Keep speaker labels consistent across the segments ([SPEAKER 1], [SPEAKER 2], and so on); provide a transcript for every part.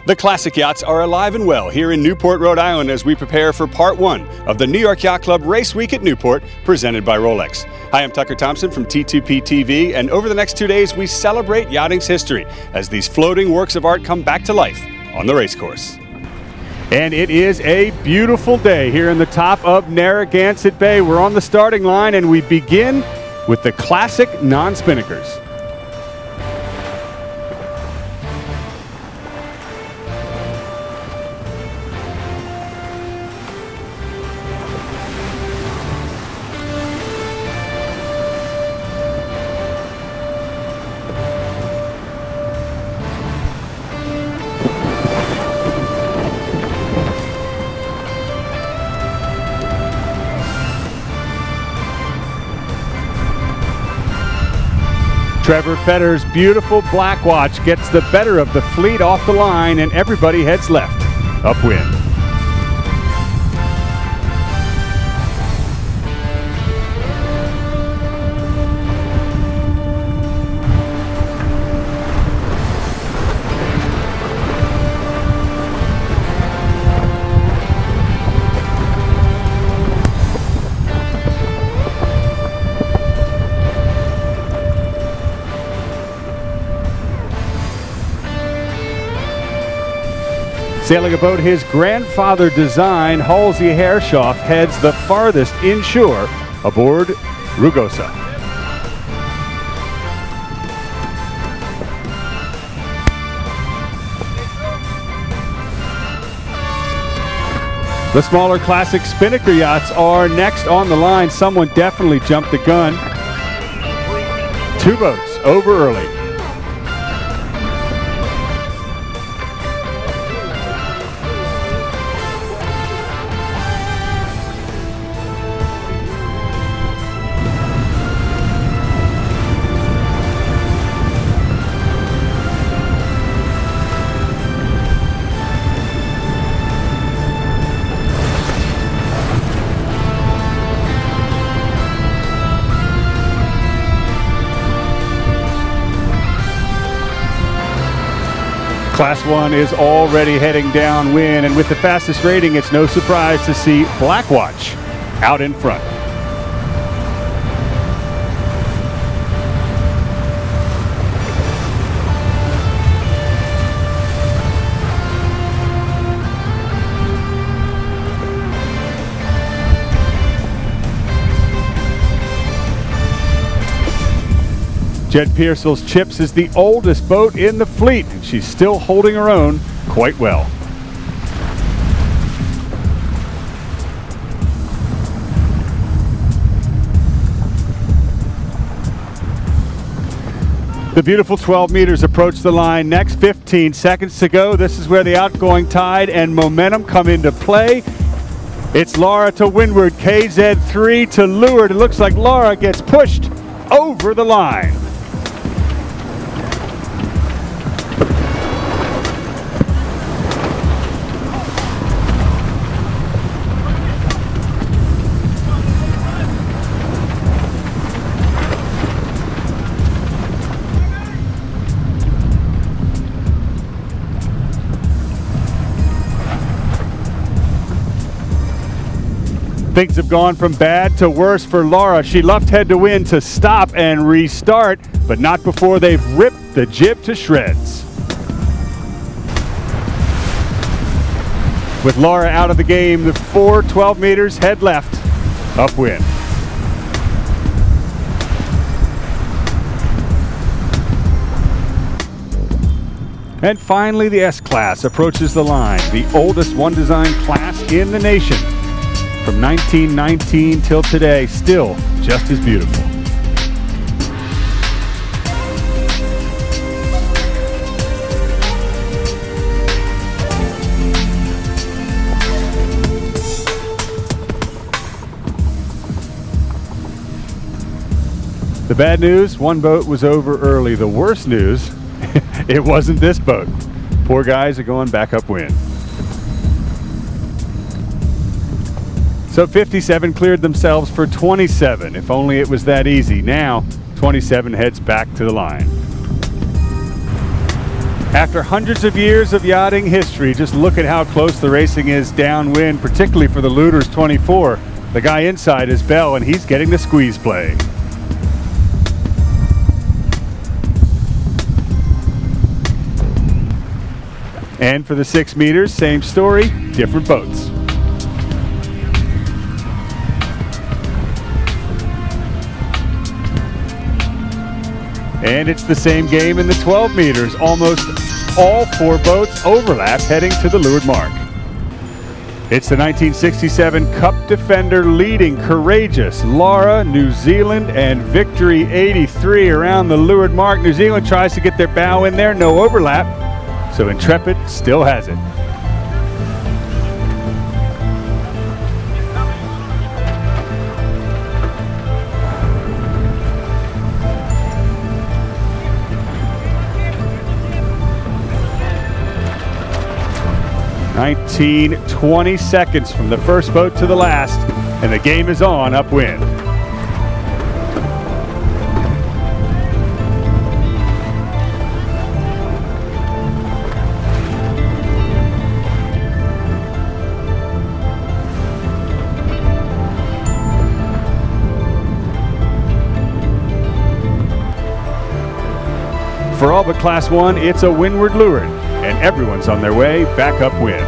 [SPEAKER 1] The classic yachts are alive and well here in Newport, Rhode Island as we prepare for part one of the New York Yacht Club Race Week at Newport, presented by ROLEX. Hi, I'm Tucker Thompson from T2P TV, and over the next 2 days we celebrate yachting's history as these floating works of art come back to life on the race course. And it is a beautiful day here in the top of Narragansett Bay. We're on the starting line and we begin with the classic non-spinnakers. Trevor Fetter's beautiful Black Watch gets the better of the fleet off the line and everybody heads left, upwind. Sailing a boat his grandfather designed, Halsey Hershoff heads the farthest inshore aboard Rugosa. The smaller classic spinnaker yachts are next on the line. Someone definitely jumped the gun. 2 boats over early. Class 1 is already heading downwind, and with the fastest rating, it's no surprise to see Black Watch out in front. Jed Pearsall's Chips is the oldest boat in the fleet, and she's still holding her own quite well. The beautiful 12 meters approach the line next. 15 seconds to go. This is where the outgoing tide and momentum come into play. It's Laura to windward, KZ3 to leeward. It looks like Laura gets pushed over the line. Things have gone from bad to worse for Laura. She luffed head to wind to stop and restart, but not before they've ripped the jib to shreds. With Laura out of the game, the 12 meters head left, upwind. And finally, the S-Class approaches the line, the oldest one-design class in the nation. From 1919 till today, still just as beautiful. The bad news, one boat was over early. The worst news, it wasn't this boat. 4 guys are going back upwind. So 57 cleared themselves for 27. If only it was that easy. Now 27 heads back to the line. After hundreds of years of yachting history, just look at how close the racing is downwind, particularly for the Looters 24. The guy inside is Bell, and he's getting the squeeze play. And for the 6 meters, same story, different boats. And it's the same game in the 12 meters. Almost all 4 boats overlap heading to the leeward mark. It's the 1967 Cup Defender leading Courageous, Lara, New Zealand, and Victory 83 around the leeward mark. New Zealand tries to get their bow in there, no overlap, so Intrepid still has it. (19-20 seconds from the first boat to the last, and the game is on upwind. For all but Class 1, it's a windward leeward, and everyone's on their way back upwind.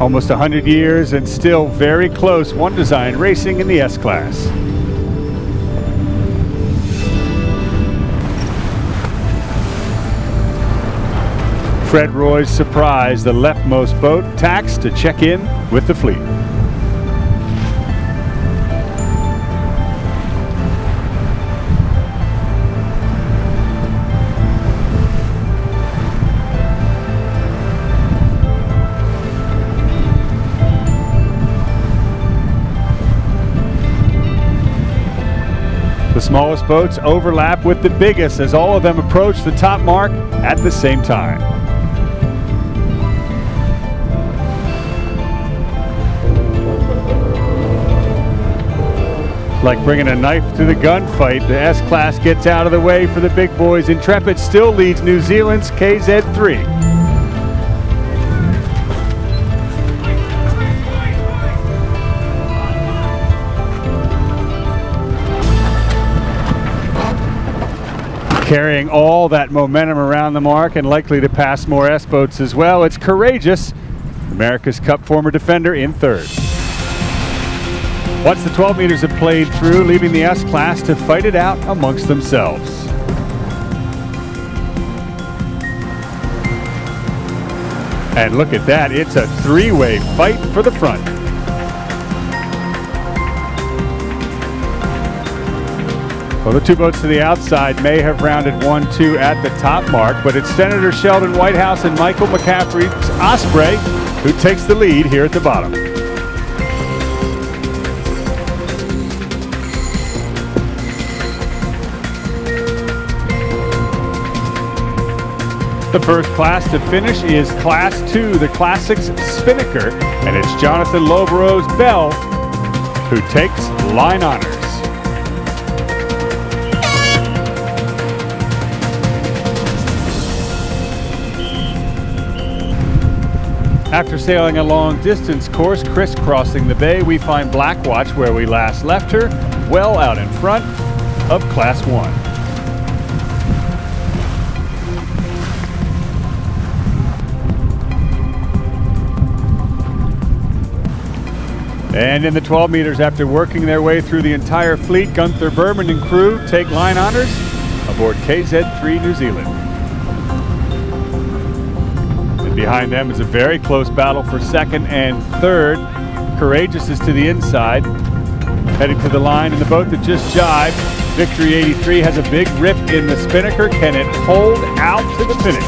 [SPEAKER 1] Almost 100 years and still very close. One design racing in the S-Class. Fred Roy's Surprise, the leftmost boat, tacks to check in with the fleet. The smallest boats overlap with the biggest as all of them approach the top mark at the same time. Like bringing a knife to the gunfight, the S-Class gets out of the way for the big boys. Intrepid still leads New Zealand's KZ3. Carrying all that momentum around the mark and likely to pass more S-boats as well, it's Courageous, America's Cup former defender, in third. Once the 12 meters have played through, leaving the S-Class to fight it out amongst themselves. And look at that, it's a 3-way fight for the front. Well, the 2 boats to the outside may have rounded 1-2 at the top mark, but it's Senator Sheldon Whitehouse and Michael McCaffrey's Osprey who takes the lead here at the bottom. The first class to finish is Class 2, the Classics Spinnaker, and it's Jonathan Lovero's Bell who takes line honors. After sailing a long distance course crisscrossing the bay, we find Blackwatch where we last left her, well out in front of Class 1. And in the 12 meters, after working their way through the entire fleet, Gunther Berman and crew take line honors aboard KZ3 New Zealand. Behind them is a very close battle for second and third. Courageous is to the inside, heading to the line in the boat that just jibed. Victory 83 has a big rip in the spinnaker. Can it hold out to the finish?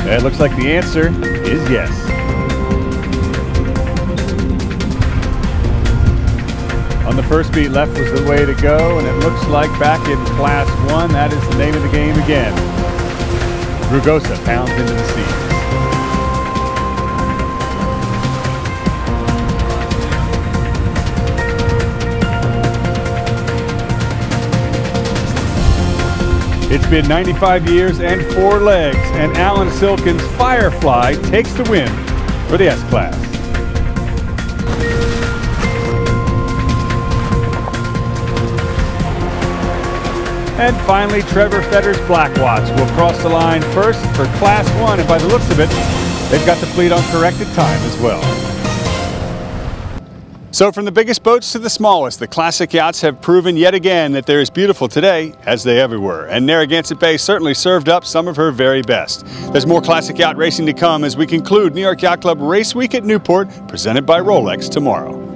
[SPEAKER 1] It looks like the answer is yes. On the first beat, left was the way to go, and it looks like back in Class 1, that is the name of the game again. Rugosa pounds into the seas. It's been 95 years and 4 legs, and Alan Silkin's Firefly takes the win for the S-Class. And finally, Trevor Fetter's Blackwatch will cross the line first for Class 1, and by the looks of it, they've got the fleet on corrected time as well. So from the biggest boats to the smallest, the classic yachts have proven yet again that they're as beautiful today as they ever were. And Narragansett Bay certainly served up some of her very best. There's more classic yacht racing to come as we conclude New York Yacht Club Race Week at Newport, presented by Rolex tomorrow.